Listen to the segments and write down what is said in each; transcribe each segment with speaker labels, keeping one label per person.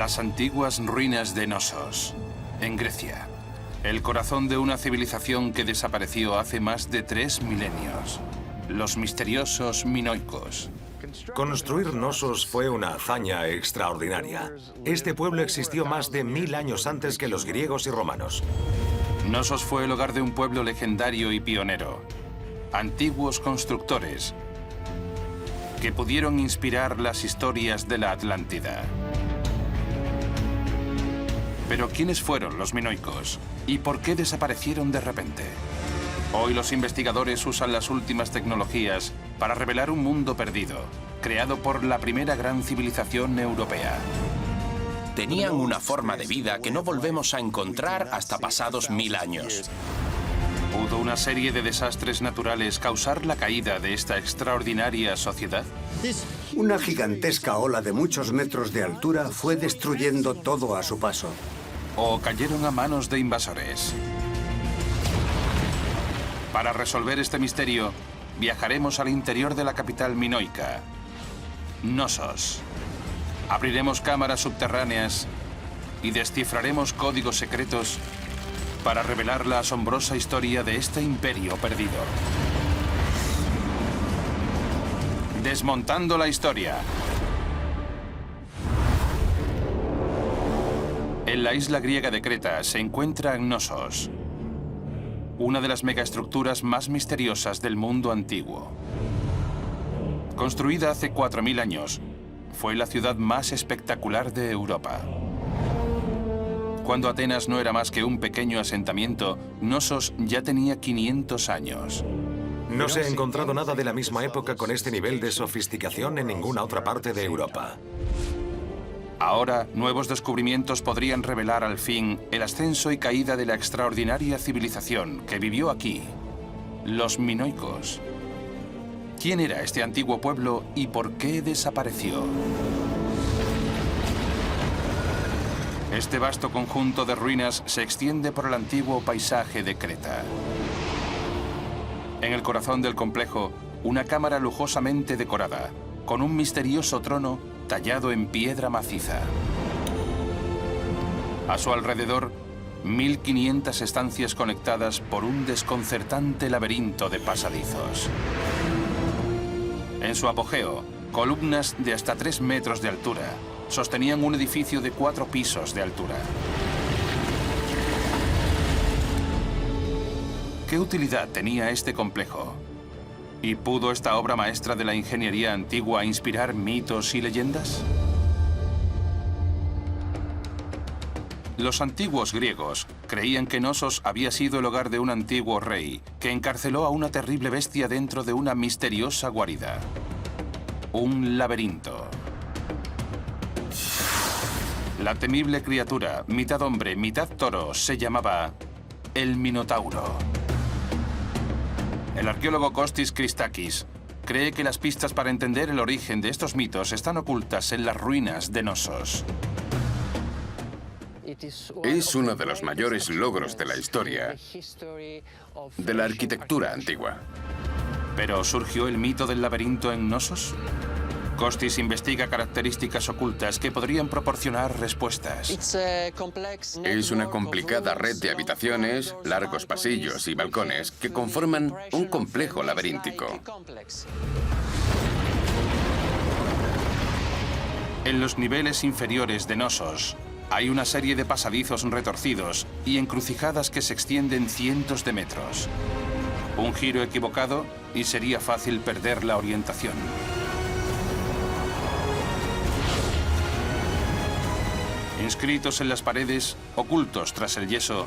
Speaker 1: Las antiguas ruinas de Knossos, en Grecia. El corazón de una civilización que desapareció hace más de 3 milenios. Los misteriosos minoicos.
Speaker 2: Construir Knossos fue una hazaña extraordinaria. Este pueblo existió más de 1000 años antes que los griegos y romanos.
Speaker 1: Knossos fue el hogar de un pueblo legendario y pionero. Antiguos constructores que pudieron inspirar las historias de la Atlántida. Pero ¿quiénes fueron los minoicos? ¿Y por qué desaparecieron de repente? Hoy los investigadores usan las últimas tecnologías para revelar un mundo perdido, creado por la primera gran civilización europea.
Speaker 3: Tenían una forma de vida que no volvemos a encontrar hasta pasados 1000 años.
Speaker 1: ¿Pudo una serie de desastres naturales causar la caída de esta extraordinaria sociedad?
Speaker 4: Una gigantesca ola de muchos metros de altura fue destruyendo todo a su paso.
Speaker 1: ¿O cayeron a manos de invasores? Para resolver este misterio, viajaremos al interior de la capital minoica, Knossos. Abriremos cámaras subterráneas y descifraremos códigos secretos para revelar la asombrosa historia de este imperio perdido. Desmontando la historia. En la isla griega de Creta se encuentra Knossos, una de las megaestructuras más misteriosas del mundo antiguo. Construida hace 4000 años, fue la ciudad más espectacular de Europa. Cuando Atenas no era más que un pequeño asentamiento, Knossos ya tenía 500 años.
Speaker 2: No se ha encontrado nada de la misma época con este nivel de sofisticación en ninguna otra parte de Europa.
Speaker 1: Ahora, nuevos descubrimientos podrían revelar al fin el ascenso y caída de la extraordinaria civilización que vivió aquí, los minoicos. ¿Quién era este antiguo pueblo y por qué desapareció? Este vasto conjunto de ruinas se extiende por el antiguo paisaje de Creta. En el corazón del complejo, una cámara lujosamente decorada, con un misterioso trono tallado en piedra maciza. A su alrededor, 1500 estancias conectadas por un desconcertante laberinto de pasadizos. En su apogeo, columnas de hasta 3 metros de altura sostenían un edificio de 4 pisos de altura. ¿Qué utilidad tenía este complejo? ¿Y pudo esta obra maestra de la ingeniería antigua inspirar mitos y leyendas? Los antiguos griegos creían que Knossos había sido el hogar de un antiguo rey que encarceló a una terrible bestia dentro de una misteriosa guarida. Un laberinto. La temible criatura, mitad hombre, mitad toro, se llamaba el Minotauro. El arqueólogo Kostis Christakis cree que las pistas para entender el origen de estos mitos están ocultas en las ruinas de Knossos.
Speaker 5: Es uno de los mayores logros de la historia de la arquitectura antigua.
Speaker 1: ¿Pero surgió el mito del laberinto en Knossos? Kostis investiga características ocultas que podrían proporcionar respuestas.
Speaker 5: Es una complicada red de habitaciones, largos pasillos y balcones que conforman un complejo laberíntico.
Speaker 1: En los niveles inferiores de Knossos hay una serie de pasadizos retorcidos y encrucijadas que se extienden cientos de metros. Un giro equivocado y sería fácil perder la orientación. Inscritos en las paredes, ocultos tras el yeso,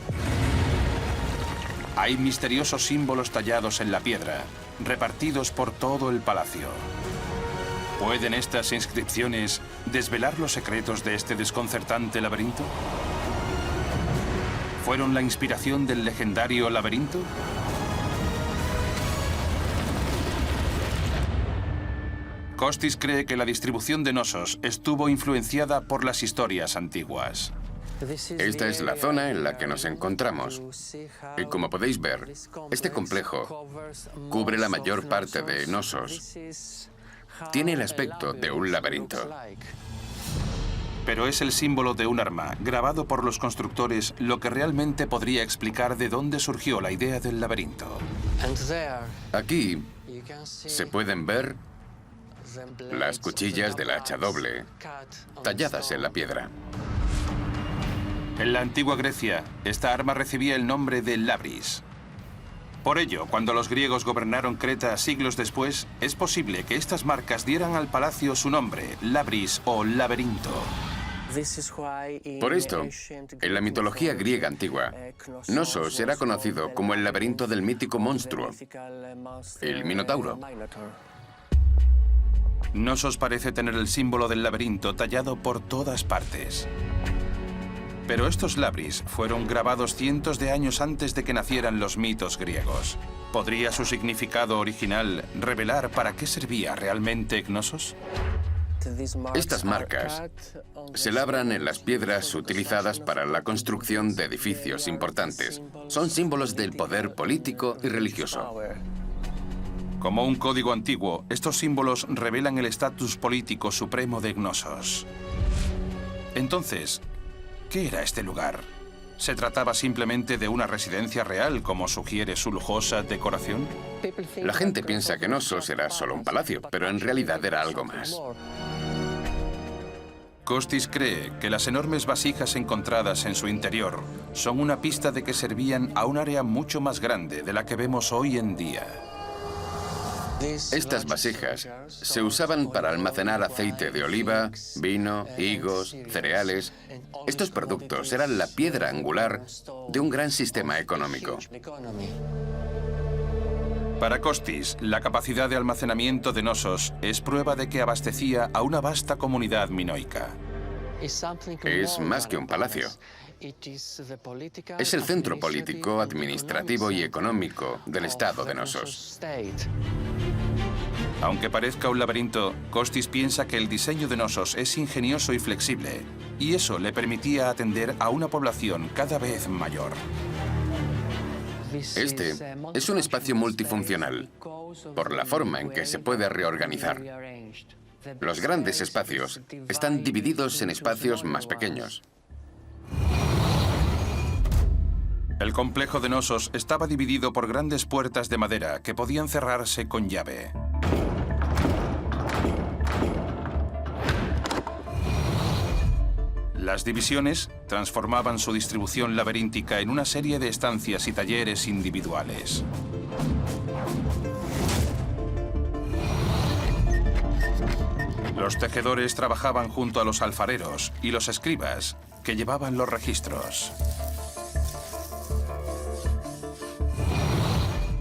Speaker 1: hay misteriosos símbolos tallados en la piedra, repartidos por todo el palacio. ¿Pueden estas inscripciones desvelar los secretos de este desconcertante laberinto? ¿Fueron la inspiración del legendario laberinto? Kostis cree que la distribución de Knossos estuvo influenciada por las historias antiguas.
Speaker 5: Esta es la zona en la que nos encontramos. Y como podéis ver, este complejo cubre la mayor parte de Knossos. Tiene el aspecto de un laberinto.
Speaker 1: Pero es el símbolo de un arma, grabado por los constructores, lo que realmente podría explicar de dónde surgió la idea del laberinto.
Speaker 5: Aquí se pueden ver las cuchillas del hacha doble, talladas en la piedra.
Speaker 1: En la antigua Grecia, esta arma recibía el nombre de labris. Por ello, cuando los griegos gobernaron Creta siglos después, es posible que estas marcas dieran al palacio su nombre, labris o laberinto.
Speaker 5: Por esto, en la mitología griega antigua, Knossos era conocido como el laberinto del mítico monstruo, el Minotauro.
Speaker 1: Knossos parece tener el símbolo del laberinto tallado por todas partes. Pero estos labris fueron grabados cientos de años antes de que nacieran los mitos griegos. ¿Podría su significado original revelar para qué servía realmente Knossos?
Speaker 5: Estas marcas se labran en las piedras utilizadas para la construcción de edificios importantes. Son símbolos del poder político y religioso.
Speaker 1: Como un código antiguo, estos símbolos revelan el estatus político supremo de Knossos. Entonces, ¿qué era este lugar? ¿Se trataba simplemente de una residencia real, como sugiere su lujosa decoración?
Speaker 5: La gente piensa que Knossos era solo un palacio, pero en realidad era algo más.
Speaker 1: Kostis cree que las enormes vasijas encontradas en su interior son una pista de que servían a un área mucho más grande de la que vemos hoy en día.
Speaker 5: Estas vasijas se usaban para almacenar aceite de oliva, vino, higos, cereales. Estos productos eran la piedra angular de un gran sistema económico.
Speaker 1: Para Kostis, la capacidad de almacenamiento de Knossos es prueba de que abastecía a una vasta comunidad minoica.
Speaker 5: Es más que un palacio. Es el centro político, administrativo y económico del estado de Knossos.
Speaker 1: Aunque parezca un laberinto, Kostis piensa que el diseño de Knossos es ingenioso y flexible, y eso le permitía atender a una población cada vez mayor.
Speaker 5: Este es un espacio multifuncional, por la forma en que se puede reorganizar. Los grandes espacios están divididos en espacios más pequeños.
Speaker 1: El complejo de Knossos estaba dividido por grandes puertas de madera que podían cerrarse con llave. Las divisiones transformaban su distribución laberíntica en una serie de estancias y talleres individuales. Los tejedores trabajaban junto a los alfareros y los escribas, que llevaban los registros.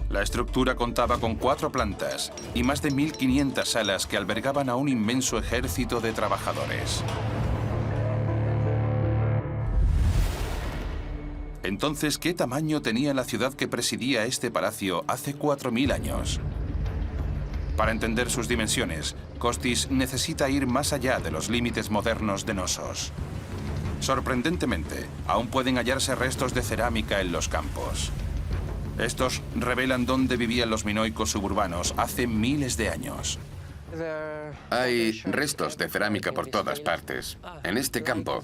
Speaker 1: La estructura contaba con 4 plantas y más de 1.500 salas que albergaban a un inmenso ejército de trabajadores. Entonces, ¿qué tamaño tenía la ciudad que presidía este palacio hace 4.000 años? Para entender sus dimensiones, Kostis necesita ir más allá de los límites modernos de Knossos. Sorprendentemente, aún pueden hallarse restos de cerámica en los campos. Estos revelan dónde vivían los minoicos suburbanos hace miles de años.
Speaker 5: Hay restos de cerámica por todas partes. En este campo,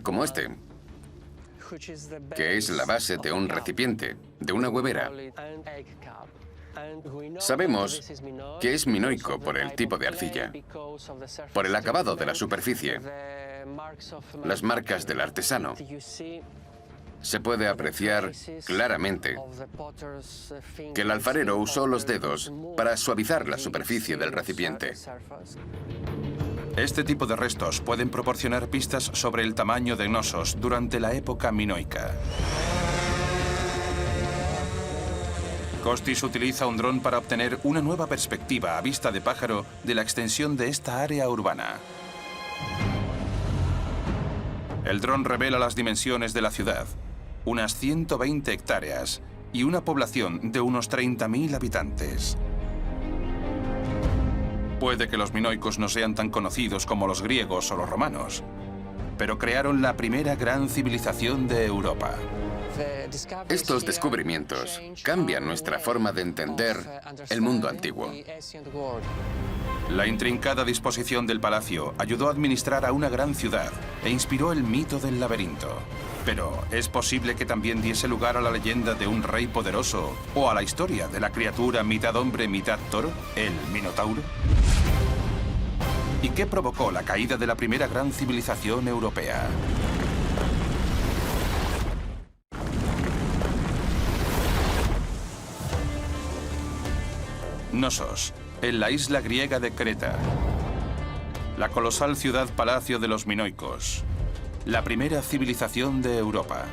Speaker 5: como este, que es la base de un recipiente, de una huevera. Sabemos que es minoico por el tipo de arcilla, por el acabado de la superficie, las marcas del artesano. Se puede apreciar claramente que el alfarero usó los dedos para suavizar la superficie del recipiente.
Speaker 1: Este tipo de restos pueden proporcionar pistas sobre el tamaño de Knossos durante la época minoica. Kostis utiliza un dron para obtener una nueva perspectiva a vista de pájaro de la extensión de esta área urbana. El dron revela las dimensiones de la ciudad, unas 120 hectáreas y una población de unos 30.000 habitantes. Puede que los minoicos no sean tan conocidos como los griegos o los romanos, pero crearon la primera gran civilización de Europa.
Speaker 5: Estos descubrimientos cambian nuestra forma de entender el mundo antiguo.
Speaker 1: La intrincada disposición del palacio ayudó a administrar a una gran ciudad e inspiró el mito del laberinto. Pero, ¿es posible que también diese lugar a la leyenda de un rey poderoso o a la historia de la criatura mitad hombre, mitad toro, el Minotauro? ¿Y qué provocó la caída de la primera gran civilización europea? Knossos, en la isla griega de Creta. La colosal ciudad-palacio de los minoicos. La primera civilización de Europa.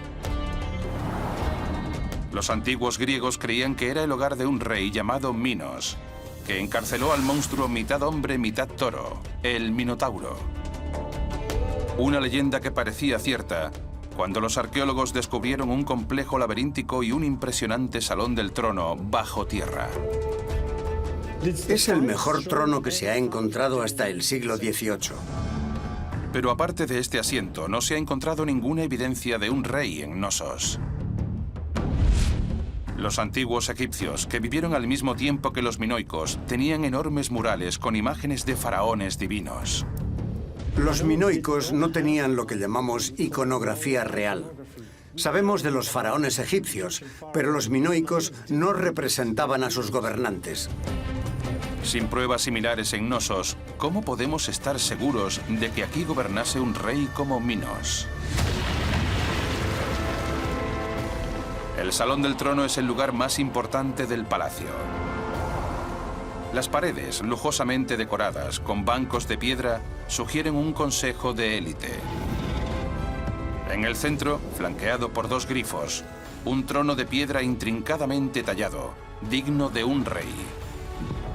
Speaker 1: Los antiguos griegos creían que era el hogar de un rey llamado Minos, que encarceló al monstruo mitad hombre, mitad toro, el Minotauro. Una leyenda que parecía cierta cuando los arqueólogos descubrieron un complejo laberíntico y un impresionante salón del trono bajo tierra.
Speaker 4: Es el mejor trono que se ha encontrado hasta el siglo XVIII.
Speaker 1: Pero aparte de este asiento, no se ha encontrado ninguna evidencia de un rey en Knossos. Los antiguos egipcios, que vivieron al mismo tiempo que los minoicos, tenían enormes murales con imágenes de faraones divinos.
Speaker 4: Los minoicos no tenían lo que llamamos iconografía real. Sabemos de los faraones egipcios, pero los minoicos no representaban a sus gobernantes.
Speaker 1: Sin pruebas similares en Knossos, ¿cómo podemos estar seguros de que aquí gobernase un rey como Minos? El Salón del Trono es el lugar más importante del palacio. Las paredes, lujosamente decoradas con bancos de piedra, sugieren un consejo de élite. En el centro, flanqueado por dos grifos, un trono de piedra intrincadamente tallado, digno de un rey.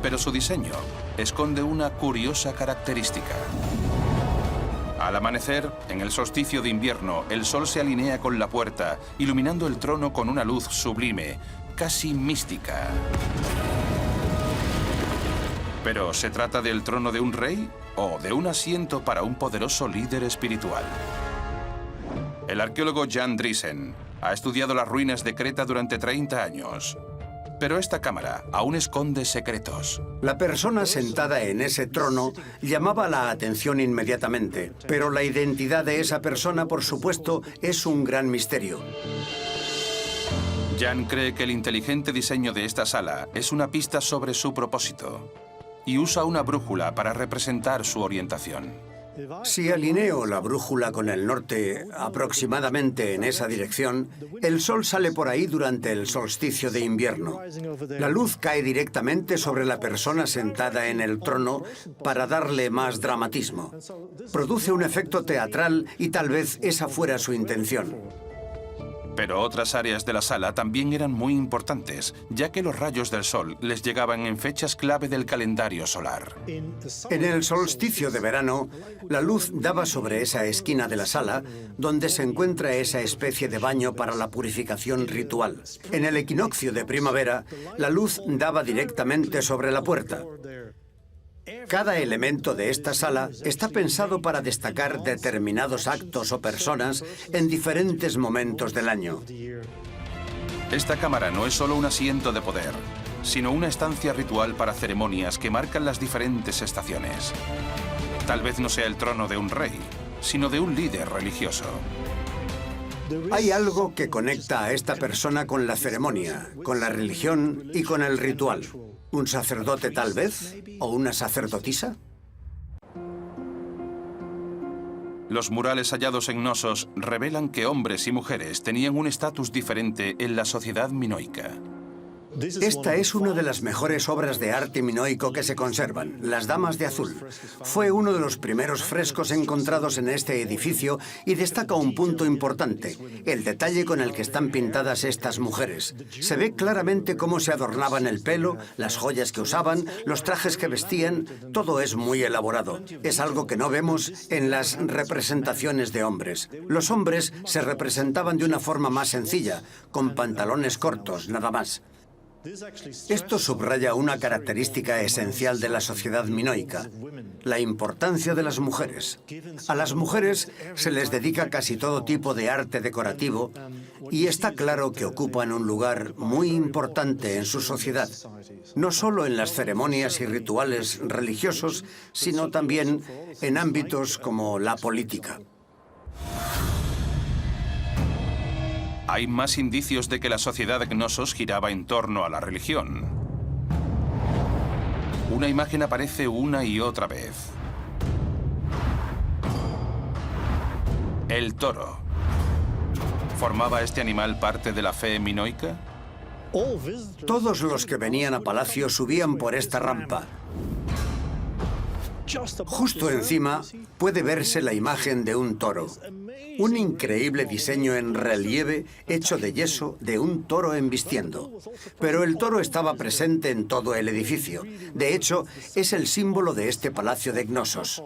Speaker 1: Pero su diseño esconde una curiosa característica. Al amanecer, en el solsticio de invierno, el sol se alinea con la puerta, iluminando el trono con una luz sublime, casi mística. ¿Pero se trata del trono de un rey o de un asiento para un poderoso líder espiritual? El arqueólogo Jan Driessen ha estudiado las ruinas de Creta durante 30 años. Pero esta cámara aún esconde secretos.
Speaker 4: La persona sentada en ese trono llamaba la atención inmediatamente, pero la identidad de esa persona, por supuesto, es un gran misterio.
Speaker 1: Jan cree que el inteligente diseño de esta sala es una pista sobre su propósito y usa una brújula para representar su orientación.
Speaker 4: Si alineo la brújula con el norte aproximadamente en esa dirección, el sol sale por ahí durante el solsticio de invierno. La luz cae directamente sobre la persona sentada en el trono para darle más dramatismo. Produce un efecto teatral y tal vez esa fuera su intención.
Speaker 1: Pero otras áreas de la sala también eran muy importantes, ya que los rayos del sol les llegaban en fechas clave del calendario solar.
Speaker 4: En el solsticio de verano, la luz daba sobre esa esquina de la sala, donde se encuentra esa especie de baño para la purificación ritual. En el equinoccio de primavera, la luz daba directamente sobre la puerta. Cada elemento de esta sala está pensado para destacar determinados actos o personas en diferentes momentos del año.
Speaker 1: Esta cámara no es solo un asiento de poder, sino una estancia ritual para ceremonias que marcan las diferentes estaciones. Tal vez no sea el trono de un rey, sino de un líder religioso.
Speaker 4: Hay algo que conecta a esta persona con la ceremonia, con la religión y con el ritual. ¿Un sacerdote tal vez? ¿O una sacerdotisa?
Speaker 1: Los murales hallados en Knossos revelan que hombres y mujeres tenían un estatus diferente en la sociedad minoica.
Speaker 4: Esta es una de las mejores obras de arte minoico que se conservan, Las Damas de Azul. Fue uno de los primeros frescos encontrados en este edificio y destaca un punto importante, el detalle con el que están pintadas estas mujeres. Se ve claramente cómo se adornaban el pelo, las joyas que usaban, los trajes que vestían, todo es muy elaborado. Es algo que no vemos en las representaciones de hombres. Los hombres se representaban de una forma más sencilla, con pantalones cortos, nada más. Esto subraya una característica esencial de la sociedad minoica, la importancia de las mujeres. A las mujeres se les dedica casi todo tipo de arte decorativo y está claro que ocupan un lugar muy importante en su sociedad, no solo en las ceremonias y rituales religiosos, sino también en ámbitos como la política.
Speaker 1: Hay más indicios de que la sociedad de Knossos giraba en torno a la religión. Una imagen aparece una y otra vez. El toro. ¿Formaba este animal parte de la fe minoica?
Speaker 4: Todos los que venían a palacio subían por esta rampa. Justo encima puede verse la imagen de un toro. Un increíble diseño en relieve hecho de yeso de un toro embistiendo. Pero el toro estaba presente en todo el edificio. De hecho, es el símbolo de este palacio de Knossos.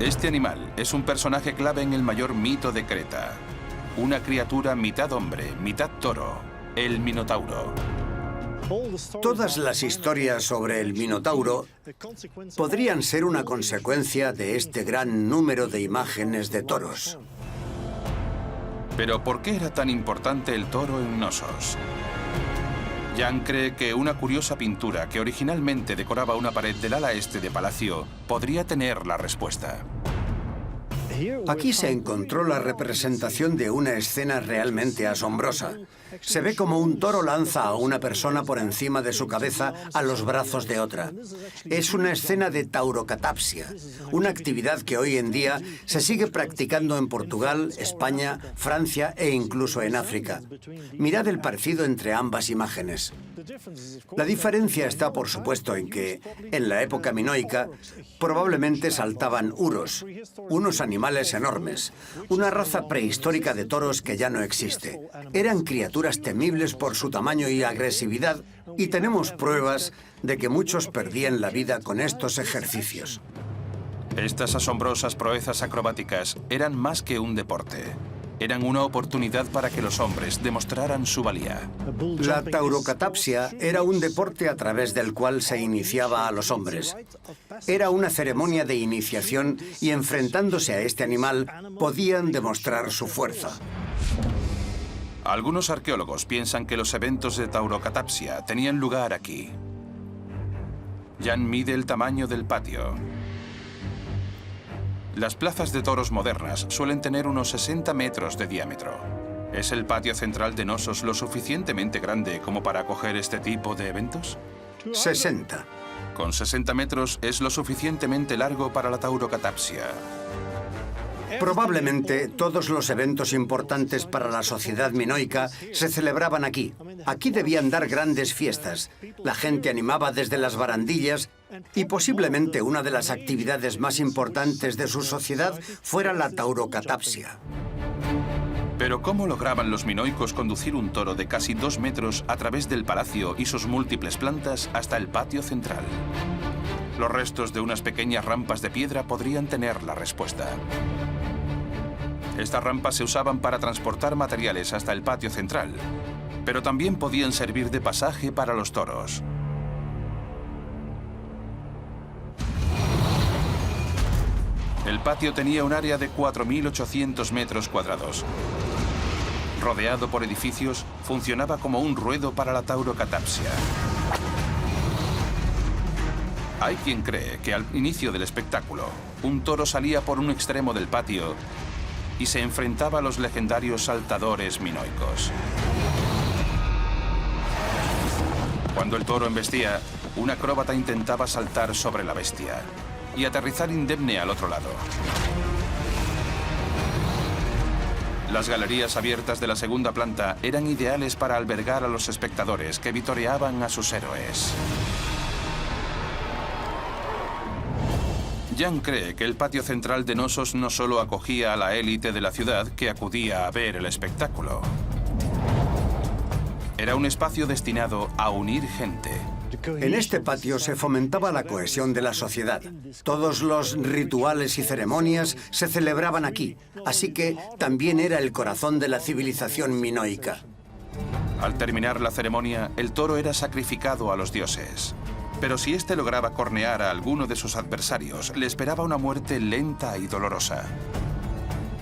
Speaker 1: Este animal es un personaje clave en el mayor mito de Creta. Una criatura mitad hombre, mitad toro, el Minotauro.
Speaker 4: Todas las historias sobre el Minotauro podrían ser una consecuencia de este gran número de imágenes de toros.
Speaker 1: Pero ¿por qué era tan importante el toro en Knossos? Jan cree que una curiosa pintura que originalmente decoraba una pared del ala este de palacio podría tener la respuesta.
Speaker 4: Aquí se encontró la representación de una escena realmente asombrosa. Se ve como un toro lanza a una persona por encima de su cabeza a los brazos de otra. Es una escena de taurocatapsia, una actividad que hoy en día se sigue practicando en Portugal, España, Francia e incluso en África. Mirad el parecido entre ambas imágenes. La diferencia está, por supuesto, en que, en la época minoica, probablemente saltaban uros, unos animales enormes, una raza prehistórica de toros que ya no existe. Eran criaturas temibles por su tamaño y agresividad, y tenemos pruebas de que muchos perdían la vida con estos ejercicios.
Speaker 1: Estas asombrosas proezas acrobáticas eran más que un deporte. Eran una oportunidad para que los hombres demostraran su valía.
Speaker 4: La taurocatapsia era un deporte a través del cual se iniciaba a los hombres. Era una ceremonia de iniciación y enfrentándose a este animal podían demostrar su fuerza.
Speaker 1: Algunos arqueólogos piensan que los eventos de taurocatapsia tenían lugar aquí. Jan mide el tamaño del patio. Las plazas de toros modernas suelen tener unos 60 metros de diámetro. ¿Es el patio central de Knossos lo suficientemente grande como para acoger este tipo de eventos?
Speaker 4: 60.
Speaker 1: Con 60 metros es lo suficientemente largo para la taurocatapsia.
Speaker 4: Probablemente todos los eventos importantes para la sociedad minoica se celebraban aquí. Aquí debían dar grandes fiestas. La gente animaba desde las barandillas y posiblemente una de las actividades más importantes de su sociedad fuera la taurocatapsia.
Speaker 1: Pero ¿cómo lograban los minoicos conducir un toro de casi 2 metros a través del palacio y sus múltiples plantas hasta el patio central? Los restos de unas pequeñas rampas de piedra podrían tener la respuesta. Estas rampas se usaban para transportar materiales hasta el patio central, pero también podían servir de pasaje para los toros. El patio tenía un área de 4.800 metros cuadrados. Rodeado por edificios, funcionaba como un ruedo para la taurocatapsia. Hay quien cree que al inicio del espectáculo, un toro salía por un extremo del patio y se enfrentaba a los legendarios saltadores minoicos. Cuando el toro embestía, un acróbata intentaba saltar sobre la bestia y aterrizar indemne al otro lado. Las galerías abiertas de la segunda planta eran ideales para albergar a los espectadores que vitoreaban a sus héroes. Jan cree que el patio central de Knossos no solo acogía a la élite de la ciudad que acudía a ver el espectáculo. Era un espacio destinado a unir gente.
Speaker 4: En este patio se fomentaba la cohesión de la sociedad. Todos los rituales y ceremonias se celebraban aquí, así que también era el corazón de la civilización minoica.
Speaker 1: Al terminar la ceremonia, el toro era sacrificado a los dioses. Pero si éste lograba cornear a alguno de sus adversarios, le esperaba una muerte lenta y dolorosa.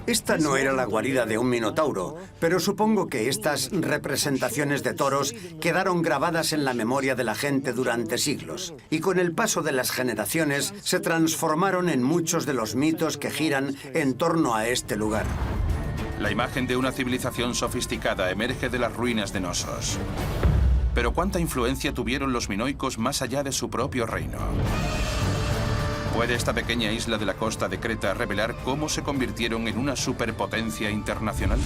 Speaker 4: Esta no era la guarida de un minotauro, pero supongo que estas representaciones de toros quedaron grabadas en la memoria de la gente durante siglos, y con el paso de las generaciones se transformaron en muchos de los mitos que giran en torno a este lugar.
Speaker 1: La imagen de una civilización sofisticada emerge de las ruinas de Knossos. Pero ¿cuánta influencia tuvieron los minoicos más allá de su propio reino? ¿Puede esta pequeña isla de la costa de Creta revelar cómo se convirtieron en una superpotencia internacional?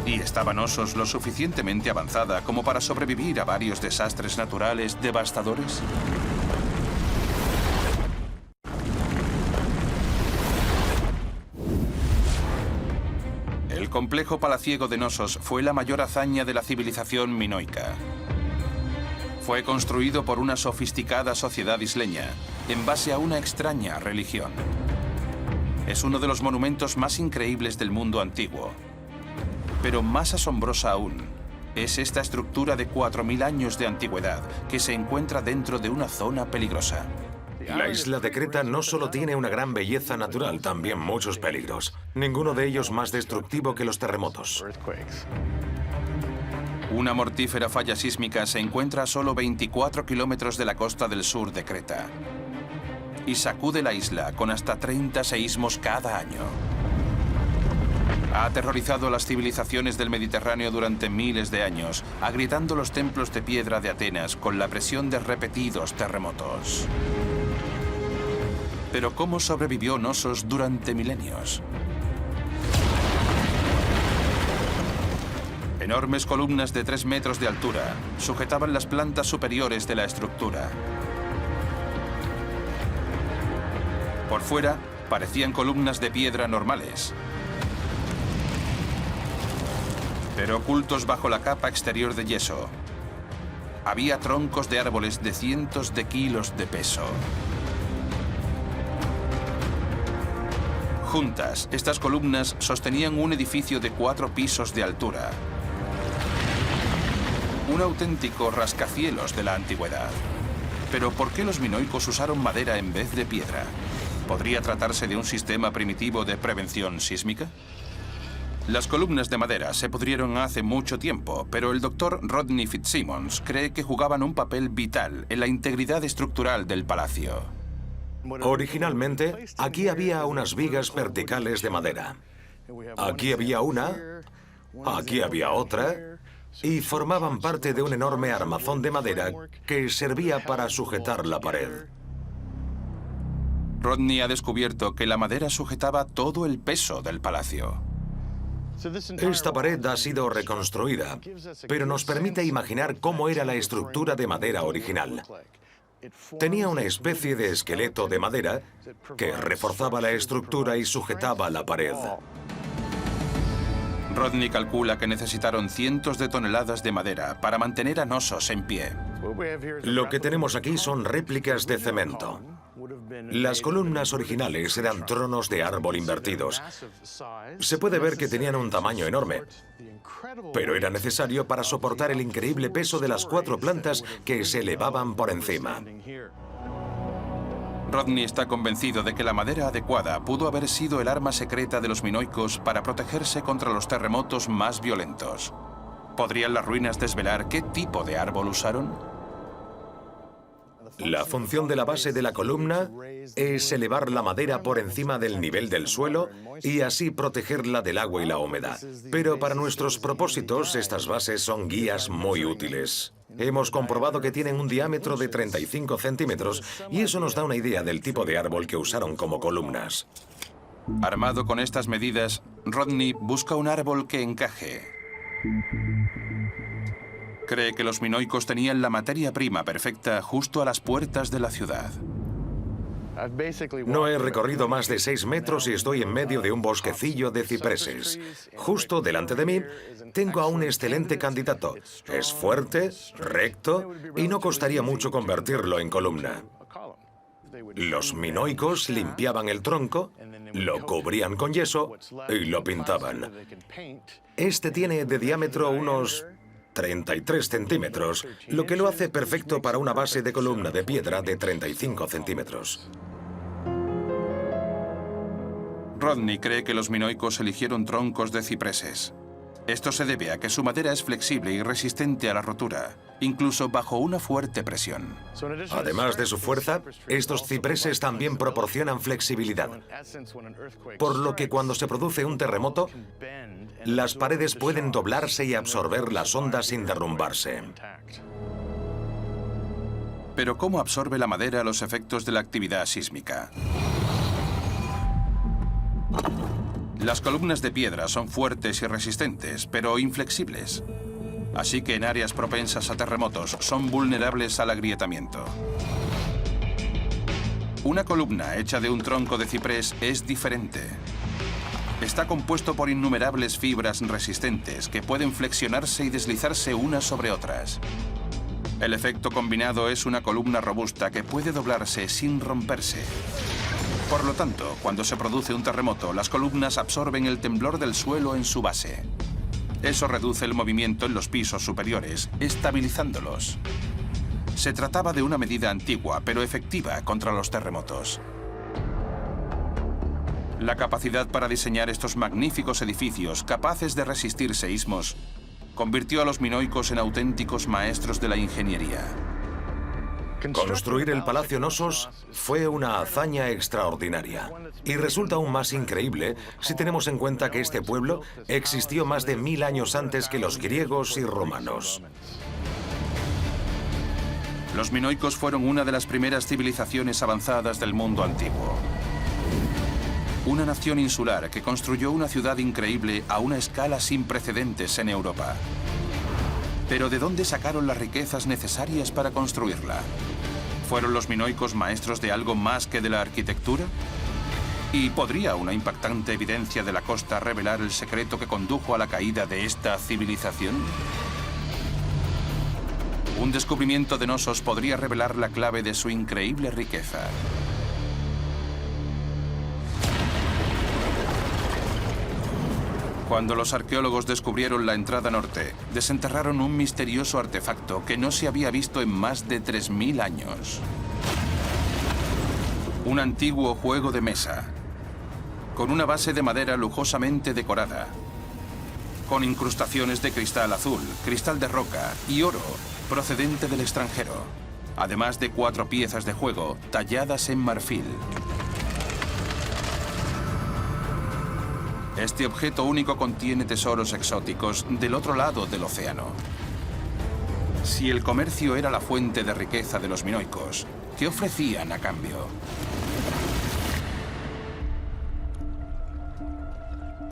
Speaker 1: ¿Y estaba Knossos lo suficientemente avanzada como para sobrevivir a varios desastres naturales devastadores? El complejo palaciego de Knossos fue la mayor hazaña de la civilización minoica. Fue construido por una sofisticada sociedad isleña, en base a una extraña religión. Es uno de los monumentos más increíbles del mundo antiguo. Pero más asombrosa aún, es esta estructura de 4000 años de antigüedad que se encuentra dentro de una zona peligrosa.
Speaker 2: La isla de Creta no solo tiene una gran belleza natural, también muchos peligros. Ninguno de ellos más destructivo que los terremotos.
Speaker 1: Una mortífera falla sísmica se encuentra a solo 24 kilómetros de la costa del sur de Creta y sacude la isla con hasta 30 seísmos cada año. Ha aterrorizado a las civilizaciones del Mediterráneo durante miles de años, agrietando los templos de piedra de Atenas con la presión de repetidos terremotos. Pero ¿cómo sobrevivió Knossos durante milenios? Enormes columnas de 3 metros de altura sujetaban las plantas superiores de la estructura. Por fuera, parecían columnas de piedra normales, pero ocultos bajo la capa exterior de yeso, había troncos de árboles de cientos de kilos de peso. Juntas, estas columnas sostenían un edificio de 4 pisos de altura. Un auténtico rascacielos de la antigüedad. Pero ¿por qué los minoicos usaron madera en vez de piedra? ¿Podría tratarse de un sistema primitivo de prevención sísmica? Las columnas de madera se pudrieron hace mucho tiempo, pero el doctor Rodney Fitzsimmons cree que jugaban un papel vital en la integridad estructural del palacio.
Speaker 2: Originalmente, aquí había unas vigas verticales de madera. Aquí había una, aquí había otra, y formaban parte de un enorme armazón de madera que servía para sujetar la pared.
Speaker 1: Rodney ha descubierto que la madera sujetaba todo el peso del palacio.
Speaker 2: Esta pared ha sido reconstruida, pero nos permite imaginar cómo era la estructura de madera original. Tenía una especie de esqueleto de madera que reforzaba la estructura y sujetaba la pared.
Speaker 1: Rodney calcula que necesitaron cientos de toneladas de madera para mantener a Knossos en pie.
Speaker 2: Lo que tenemos aquí son réplicas de cemento. Las columnas originales eran tronos de árbol invertidos. Se puede ver que tenían un tamaño enorme, pero era necesario para soportar el increíble peso de las 4 plantas que se elevaban por encima.
Speaker 1: Rodney está convencido de que la madera adecuada pudo haber sido el arma secreta de los minoicos para protegerse contra los terremotos más violentos. ¿Podrían las ruinas desvelar qué tipo de árbol usaron?
Speaker 2: La función de la base de la columna es elevar la madera por encima del nivel del suelo y así protegerla del agua y la humedad. Pero para nuestros propósitos, estas bases son guías muy útiles. Hemos comprobado que tienen un diámetro de 35 centímetros y eso nos da una idea del tipo de árbol que usaron como columnas.
Speaker 1: Armado con estas medidas, Rodney busca un árbol que encaje. Cree que los minoicos tenían la materia prima perfecta justo a las puertas de la ciudad.
Speaker 2: No he recorrido más de 6 metros y estoy en medio de un bosquecillo de cipreses. Justo delante de mí tengo a un excelente candidato. Es fuerte, recto y no costaría mucho convertirlo en columna. Los minoicos limpiaban el tronco, lo cubrían con yeso y lo pintaban. Este tiene de diámetro unos 33 centímetros, lo que lo hace perfecto para una base de columna de piedra de 35 centímetros.
Speaker 1: Rodney cree que los minoicos eligieron troncos de cipreses. Esto se debe a que su madera es flexible y resistente a la rotura, incluso bajo una fuerte presión.
Speaker 2: Además de su fuerza, estos cipreses también proporcionan flexibilidad, por lo que cuando se produce un terremoto, las paredes pueden doblarse y absorber las ondas sin derrumbarse.
Speaker 1: Pero ¿cómo absorbe la madera los efectos de la actividad sísmica? Las columnas de piedra son fuertes y resistentes, pero inflexibles. Así que en áreas propensas a terremotos son vulnerables al agrietamiento. Una columna hecha de un tronco de ciprés es diferente. Está compuesto por innumerables fibras resistentes que pueden flexionarse y deslizarse unas sobre otras. El efecto combinado es una columna robusta que puede doblarse sin romperse. Por lo tanto, cuando se produce un terremoto, las columnas absorben el temblor del suelo en su base. Eso reduce el movimiento en los pisos superiores, estabilizándolos. Se trataba de una medida antigua, pero efectiva contra los terremotos. La capacidad para diseñar estos magníficos edificios, capaces de resistir seísmos, convirtió a los minoicos en auténticos maestros de la ingeniería.
Speaker 2: Construir el Palacio Knossos fue una hazaña extraordinaria y resulta aún más increíble si tenemos en cuenta que este pueblo existió más de 1000 años antes que los griegos y romanos.
Speaker 1: Los minoicos fueron una de las primeras civilizaciones avanzadas del mundo antiguo. Una nación insular que construyó una ciudad increíble a una escala sin precedentes en Europa. Pero ¿de dónde sacaron las riquezas necesarias para construirla? ¿Fueron los minoicos maestros de algo más que de la arquitectura? ¿Y podría una impactante evidencia de la costa revelar el secreto que condujo a la caída de esta civilización? Un descubrimiento de Knossos podría revelar la clave de su increíble riqueza. Cuando los arqueólogos descubrieron la entrada norte, desenterraron un misterioso artefacto que no se había visto en más de 3000 años. Un antiguo juego de mesa, con una base de madera lujosamente decorada, con incrustaciones de cristal azul, cristal de roca y oro procedente del extranjero, además de 4 piezas de juego talladas en marfil. Este objeto único contiene tesoros exóticos del otro lado del océano. Si el comercio era la fuente de riqueza de los minoicos, ¿qué ofrecían a cambio?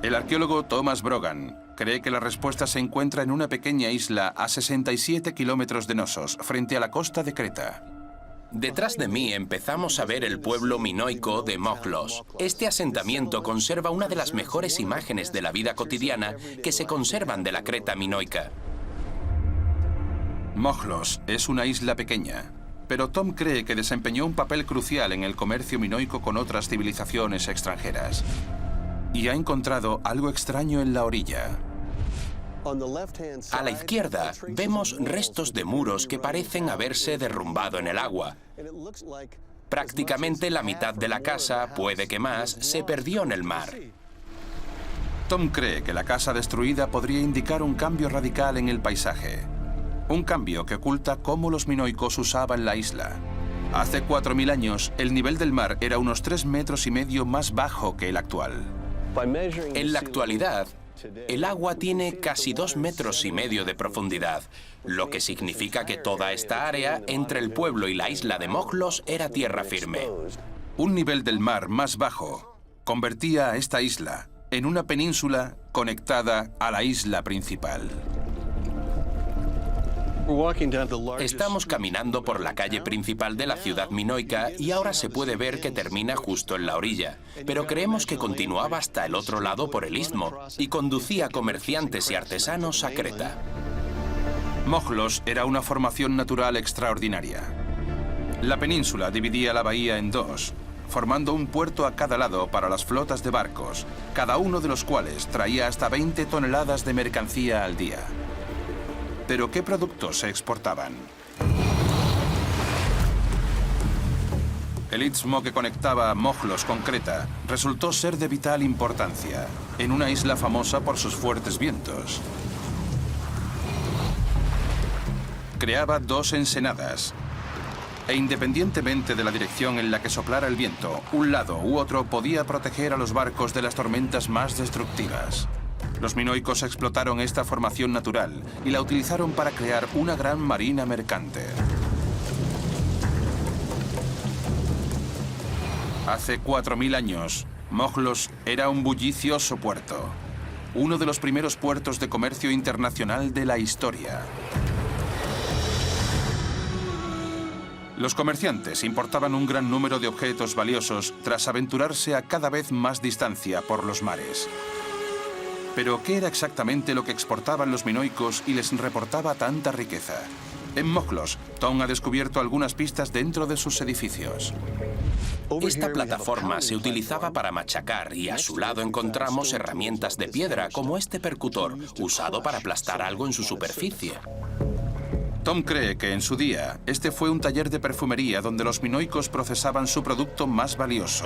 Speaker 1: El arqueólogo Thomas Brogan cree que la respuesta se encuentra en una pequeña isla a 67 kilómetros de Knossos, frente a la costa de Creta.
Speaker 3: Detrás de mí empezamos a ver el pueblo minoico de Moklos. Este asentamiento conserva una de las mejores imágenes de la vida cotidiana que se conservan de la Creta minoica.
Speaker 1: Moklos es una isla pequeña, pero Tom cree que desempeñó un papel crucial en el comercio minoico con otras civilizaciones extranjeras. Y ha encontrado algo extraño en la orilla.
Speaker 3: A la izquierda vemos restos de muros que parecen haberse derrumbado en el agua. Prácticamente la mitad de la casa, puede que más, se perdió en el mar.
Speaker 1: Tom cree que la casa destruida podría indicar un cambio radical en el paisaje. Un cambio que oculta cómo los minoicos usaban la isla. Hace 4000 años, el nivel del mar era unos 3,5 metros más bajo que el actual.
Speaker 3: En la actualidad, el agua tiene casi 2,5 metros de profundidad, lo que significa que toda esta área entre el pueblo y la isla de Moklos era tierra firme.
Speaker 1: Un nivel del mar más bajo convertía a esta isla en una península conectada a la isla principal.
Speaker 3: Estamos caminando por la calle principal de la ciudad minoica y ahora se puede ver que termina justo en la orilla, pero creemos que continuaba hasta el otro lado por el istmo y conducía comerciantes y artesanos a Creta.
Speaker 1: Moklos era una formación natural extraordinaria. La península dividía la bahía en dos, formando un puerto a cada lado para las flotas de barcos, cada uno de los cuales traía hasta 20 toneladas de mercancía al día. Pero ¿qué productos se exportaban? El istmo que conectaba Mojlos con Creta resultó ser de vital importancia, en una isla famosa por sus fuertes vientos. Creaba 2 ensenadas, e independientemente de la dirección en la que soplara el viento, un lado u otro podía proteger a los barcos de las tormentas más destructivas. Los minoicos explotaron esta formación natural y la utilizaron para crear una gran marina mercante. Hace 4000 años, Mojlos era un bullicioso puerto, uno de los primeros puertos de comercio internacional de la historia. Los comerciantes importaban un gran número de objetos valiosos tras aventurarse a cada vez más distancia por los mares. Pero, ¿qué era exactamente lo que exportaban los minoicos y les reportaba tanta riqueza? En Mojlos, Tom ha descubierto algunas pistas dentro de sus edificios.
Speaker 3: Esta plataforma se utilizaba para machacar y a su lado encontramos herramientas de piedra como este percutor, usado para aplastar algo en su superficie.
Speaker 1: Tom cree que en su día, este fue un taller de perfumería donde los minoicos procesaban su producto más valioso,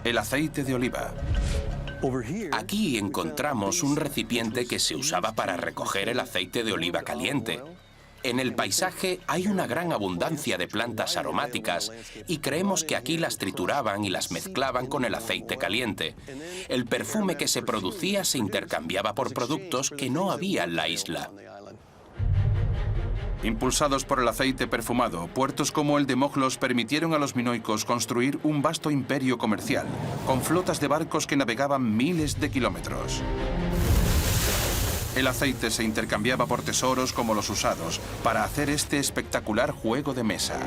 Speaker 1: el aceite de oliva.
Speaker 3: Aquí encontramos un recipiente que se usaba para recoger el aceite de oliva caliente. En el paisaje hay una gran abundancia de plantas aromáticas y creemos que aquí las trituraban y las mezclaban con el aceite caliente. El perfume que se producía se intercambiaba por productos que no había en la isla.
Speaker 1: Impulsados por el aceite perfumado, puertos como el de Mojlos permitieron a los minoicos construir un vasto imperio comercial, con flotas de barcos que navegaban miles de kilómetros. El aceite se intercambiaba por tesoros como los usados para hacer este espectacular juego de mesa.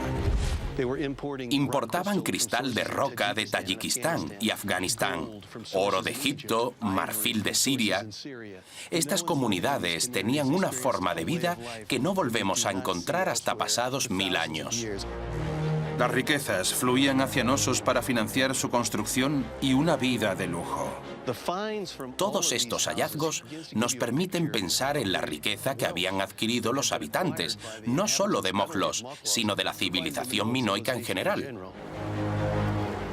Speaker 3: Importaban cristal de roca de Tayikistán y Afganistán, oro de Egipto, marfil de Siria. Estas comunidades tenían una forma de vida que no volvemos a encontrar hasta pasados 1000 años.
Speaker 1: Las riquezas fluían hacia Nosos para financiar su construcción y una vida de lujo.
Speaker 3: Todos estos hallazgos nos permiten pensar en la riqueza que habían adquirido los habitantes, no solo de Mojlos, sino de la civilización minoica en general.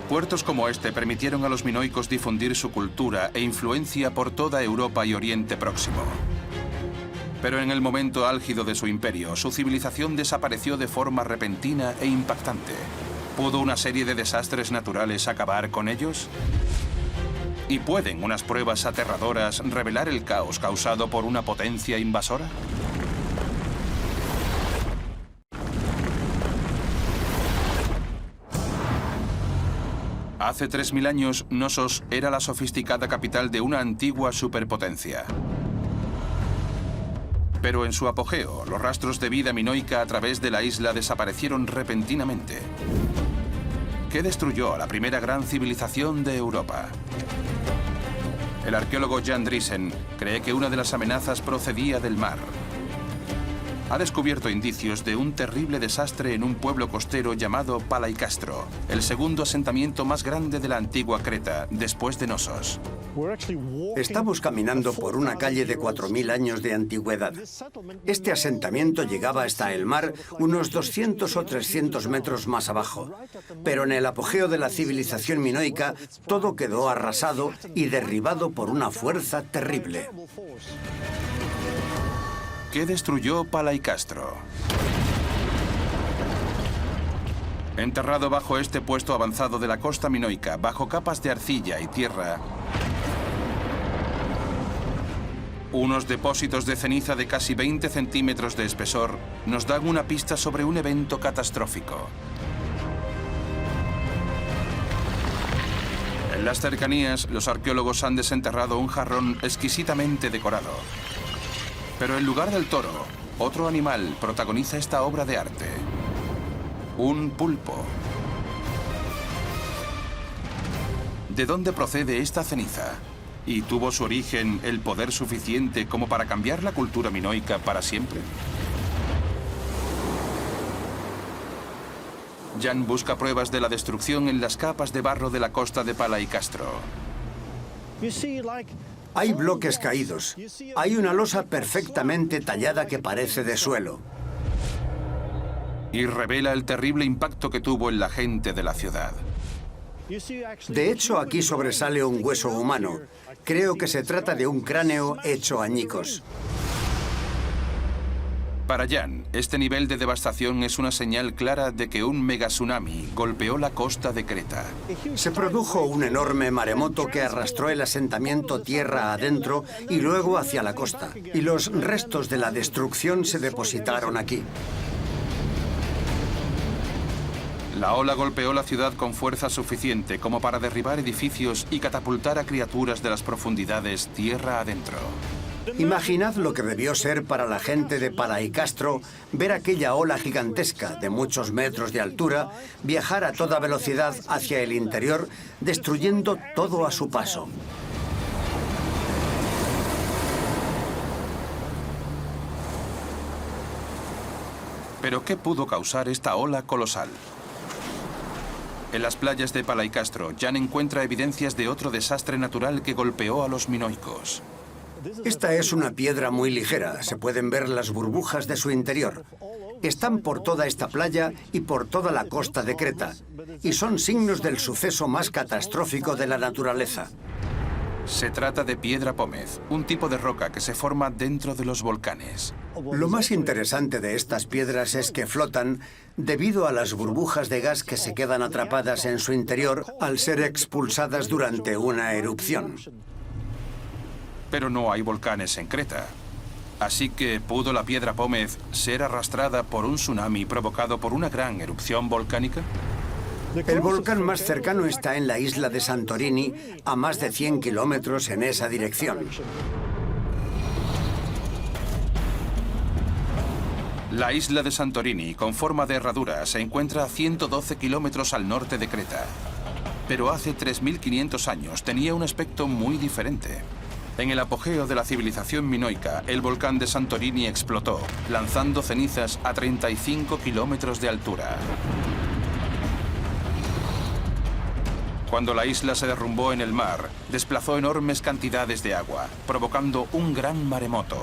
Speaker 1: Puertos como este permitieron a los minoicos difundir su cultura e influencia por toda Europa y Oriente Próximo. Pero en el momento álgido de su imperio, su civilización desapareció de forma repentina e impactante. ¿Pudo una serie de desastres naturales acabar con ellos? ¿Y pueden unas pruebas aterradoras revelar el caos causado por una potencia invasora? Hace 3000 años, Nosos era la sofisticada capital de una antigua superpotencia. Pero en su apogeo, los rastros de vida minoica a través de la isla desaparecieron repentinamente. ¿Qué destruyó a la primera gran civilización de Europa? El arqueólogo Jan Driessen cree que una de las amenazas procedía del mar. Ha descubierto indicios de un terrible desastre en un pueblo costero llamado Palaikastro, el segundo asentamiento más grande de la antigua Creta, después de Nosos.
Speaker 4: Estamos caminando por una calle de 4000 años de antigüedad. Este asentamiento llegaba hasta el mar unos 200 o 300 metros más abajo. Pero en el apogeo de la civilización minoica, todo quedó arrasado y derribado por una fuerza terrible.
Speaker 1: ¿Qué destruyó Palaikastro? Enterrado bajo este puesto avanzado de la costa minoica, bajo capas de arcilla y tierra, unos depósitos de ceniza de casi 20 centímetros de espesor nos dan una pista sobre un evento catastrófico. En las cercanías, los arqueólogos han desenterrado un jarrón exquisitamente decorado. Pero en lugar del toro, otro animal protagoniza esta obra de arte. Un pulpo. ¿De dónde procede esta ceniza? ¿Y tuvo su origen el poder suficiente como para cambiar la cultura minoica para siempre? Jan busca pruebas de la destrucción en las capas de barro de la costa de Palaikastro.
Speaker 4: Hay bloques caídos. Hay una losa perfectamente tallada que parece de suelo.
Speaker 1: Y revela el terrible impacto que tuvo en la gente de la ciudad.
Speaker 4: De hecho, aquí sobresale un hueso humano. Creo que se trata de un cráneo hecho añicos.
Speaker 1: Para Jan, este nivel de devastación es una señal clara de que un megatsunami golpeó la costa de Creta.
Speaker 4: Se produjo un enorme maremoto que arrastró el asentamiento tierra adentro y luego hacia la costa. Y los restos de la destrucción se depositaron aquí.
Speaker 1: La ola golpeó la ciudad con fuerza suficiente como para derribar edificios y catapultar a criaturas de las profundidades tierra adentro.
Speaker 4: Imaginad lo que debió ser para la gente de Palaikastro ver aquella ola gigantesca de muchos metros de altura viajar a toda velocidad hacia el interior, destruyendo todo a su paso.
Speaker 1: ¿Pero qué pudo causar esta ola colosal? En las playas de Palaikastro, Jan encuentra evidencias de otro desastre natural que golpeó a los minoicos.
Speaker 4: Esta es una piedra muy ligera. Se pueden ver las burbujas de su interior. Están por toda esta playa y por toda la costa de Creta. Y son signos del suceso más catastrófico de la naturaleza.
Speaker 1: Se trata de piedra pómez, un tipo de roca que se forma dentro de los volcanes.
Speaker 4: Lo más interesante de estas piedras es que flotan debido a las burbujas de gas que se quedan atrapadas en su interior al ser expulsadas durante una erupción.
Speaker 1: Pero no hay volcanes en Creta. Así que, ¿pudo la piedra pómez ser arrastrada por un tsunami provocado por una gran erupción volcánica?
Speaker 4: El volcán más cercano está en la isla de Santorini, a más de 100 kilómetros en esa dirección.
Speaker 1: La isla de Santorini, con forma de herradura, se encuentra a 112 kilómetros al norte de Creta. Pero hace 3.500 años tenía un aspecto muy diferente. En el apogeo de la civilización minoica, el volcán de Santorini explotó, lanzando cenizas a 35 kilómetros de altura. Cuando la isla se derrumbó en el mar, desplazó enormes cantidades de agua, provocando un gran maremoto.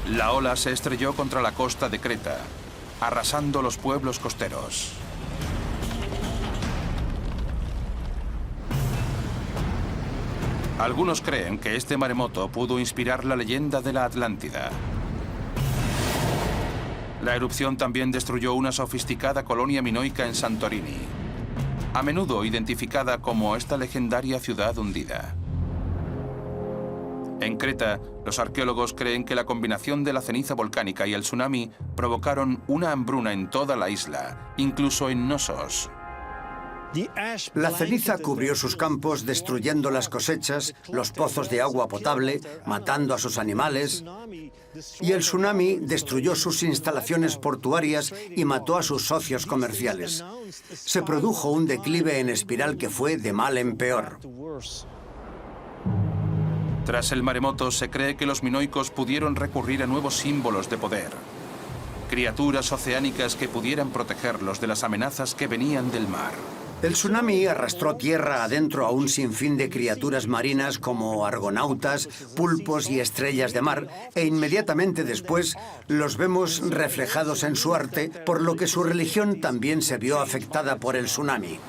Speaker 1: La ola se estrelló contra la costa de Creta, arrasando los pueblos costeros. Algunos creen que este maremoto pudo inspirar la leyenda de la Atlántida. La erupción también destruyó una sofisticada colonia minoica en Santorini, a menudo identificada como esta legendaria ciudad hundida. En Creta, los arqueólogos creen que la combinación de la ceniza volcánica y el tsunami provocaron una hambruna en toda la isla, incluso en Knossos.
Speaker 4: La ceniza cubrió sus campos, destruyendo las cosechas, los pozos de agua potable, matando a sus animales. Y el tsunami destruyó sus instalaciones portuarias y mató a sus socios comerciales. Se produjo un declive en espiral que fue de mal en peor.
Speaker 1: Tras el maremoto, se cree que los minoicos pudieron recurrir a nuevos símbolos de poder. Criaturas oceánicas que pudieran protegerlos de las amenazas que venían del mar.
Speaker 4: El tsunami arrastró tierra adentro a un sinfín de criaturas marinas como argonautas, pulpos y estrellas de mar, e inmediatamente después los vemos reflejados en su arte, por lo que su religión también se vio afectada por el tsunami.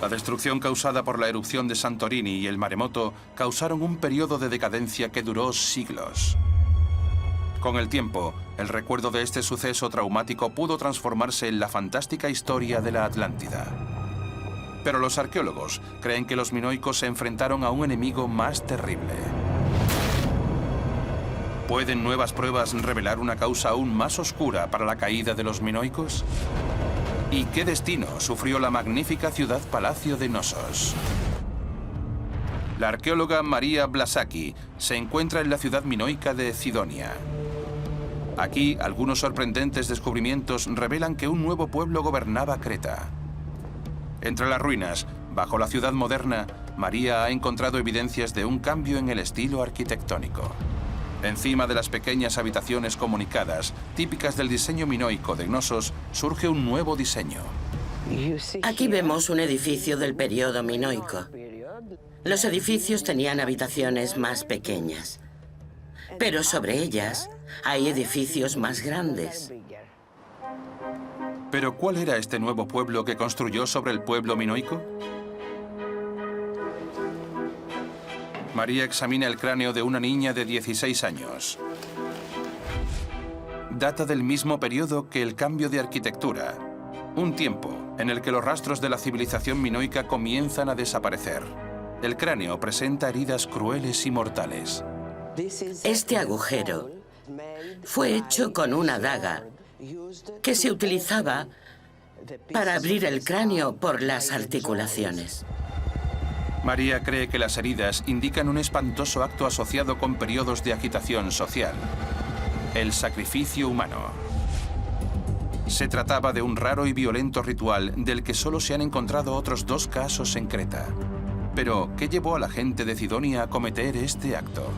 Speaker 1: La destrucción causada por la erupción de Santorini y el maremoto causaron un periodo de decadencia que duró siglos. Con el tiempo, el recuerdo de este suceso traumático pudo transformarse en la fantástica historia de la Atlántida. Pero los arqueólogos creen que los minoicos se enfrentaron a un enemigo más terrible. ¿Pueden nuevas pruebas revelar una causa aún más oscura para la caída de los minoicos? ¿Y qué destino sufrió la magnífica ciudad-palacio de Knossos? La arqueóloga María Blasaki se encuentra en la ciudad minoica de Cidonia. Aquí, algunos sorprendentes descubrimientos revelan que un nuevo pueblo gobernaba Creta. Entre las ruinas, bajo la ciudad moderna, María ha encontrado evidencias de un cambio en el estilo arquitectónico. Encima de las pequeñas habitaciones comunicadas, típicas del diseño minoico de Knossos, surge un nuevo diseño.
Speaker 6: Aquí vemos un edificio del periodo minoico. Los edificios tenían habitaciones más pequeñas, pero sobre ellas hay edificios más grandes.
Speaker 1: ¿Pero cuál era este nuevo pueblo que construyó sobre el pueblo minoico? María examina el cráneo de una niña de 16 años. Data del mismo periodo que el cambio de arquitectura, un tiempo en el que los rastros de la civilización minoica comienzan a desaparecer. El cráneo presenta heridas crueles y mortales.
Speaker 6: Este agujero fue hecho con una daga que se utilizaba para abrir el cráneo por las articulaciones.
Speaker 1: María cree que las heridas indican un espantoso acto asociado con periodos de agitación social: el sacrificio humano. Se trataba de un raro y violento ritual del que solo se han encontrado otros 2 casos en Creta. Pero, ¿qué llevó a la gente de Cidonia a cometer este acto?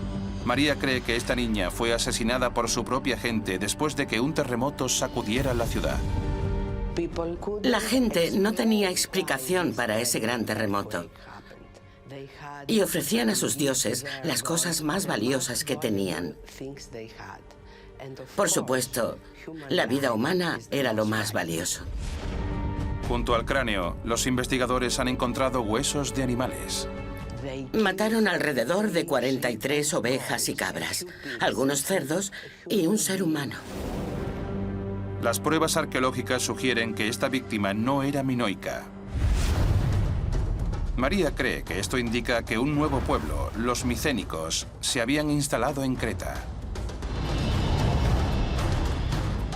Speaker 1: María cree que esta niña fue asesinada por su propia gente después de que un terremoto sacudiera la ciudad.
Speaker 6: La gente no tenía explicación para ese gran terremoto y ofrecían a sus dioses las cosas más valiosas que tenían. Por supuesto, la vida humana era lo más valioso.
Speaker 1: Junto al cráneo, los investigadores han encontrado huesos de animales.
Speaker 6: Mataron alrededor de 43 ovejas y cabras, algunos cerdos y un ser humano.
Speaker 1: Las pruebas arqueológicas sugieren que esta víctima no era minoica. María cree que esto indica que un nuevo pueblo, los micénicos, se habían instalado en Creta.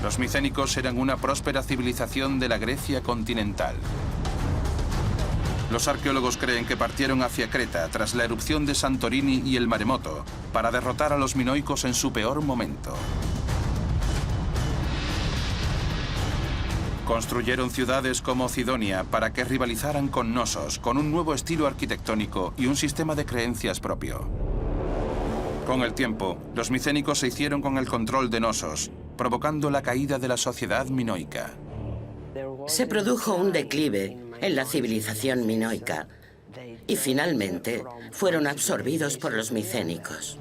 Speaker 1: Los micénicos eran una próspera civilización de la Grecia continental. Los arqueólogos creen que partieron hacia Creta tras la erupción de Santorini y el maremoto para derrotar a los minoicos en su peor momento. Construyeron ciudades como Cidonia para que rivalizaran con Knossos, con un nuevo estilo arquitectónico y un sistema de creencias propio. Con el tiempo, los micénicos se hicieron con el control de Knossos, provocando la caída de la sociedad minoica.
Speaker 6: Se produjo un declive en la civilización minoica y finalmente fueron absorbidos por los micénicos.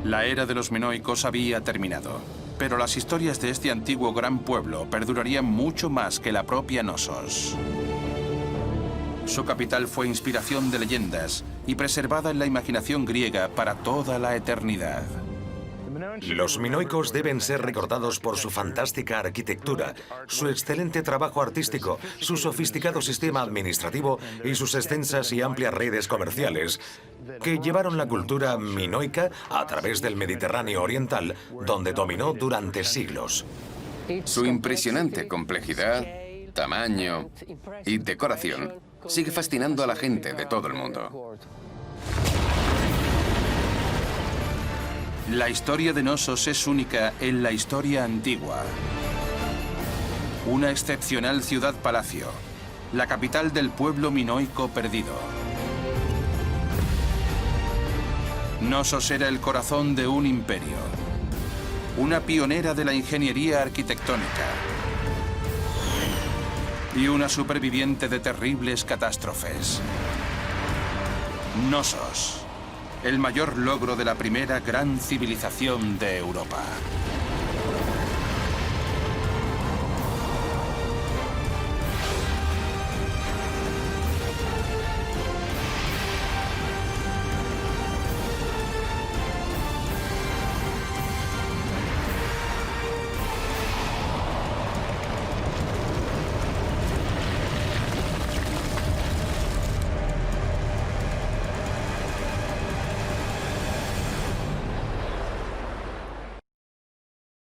Speaker 1: La era de los minoicos había terminado, pero las historias de este antiguo gran pueblo perdurarían mucho más que la propia Knossos. Su capital fue inspiración de leyendas y preservada en la imaginación griega para toda la eternidad.
Speaker 2: Los minoicos deben ser recordados por su fantástica arquitectura, su excelente trabajo artístico, su sofisticado sistema administrativo y sus extensas y amplias redes comerciales, que llevaron la cultura minoica a través del Mediterráneo oriental, donde dominó durante siglos.
Speaker 5: Su impresionante complejidad, tamaño y decoración sigue fascinando a la gente de todo el mundo.
Speaker 1: La historia de Knossos es única en la historia antigua. Una excepcional ciudad-palacio, la capital del pueblo minoico perdido. Knossos era el corazón de un imperio, una pionera de la ingeniería arquitectónica y una superviviente de terribles catástrofes. Knossos, el mayor logro de la primera gran civilización de Europa.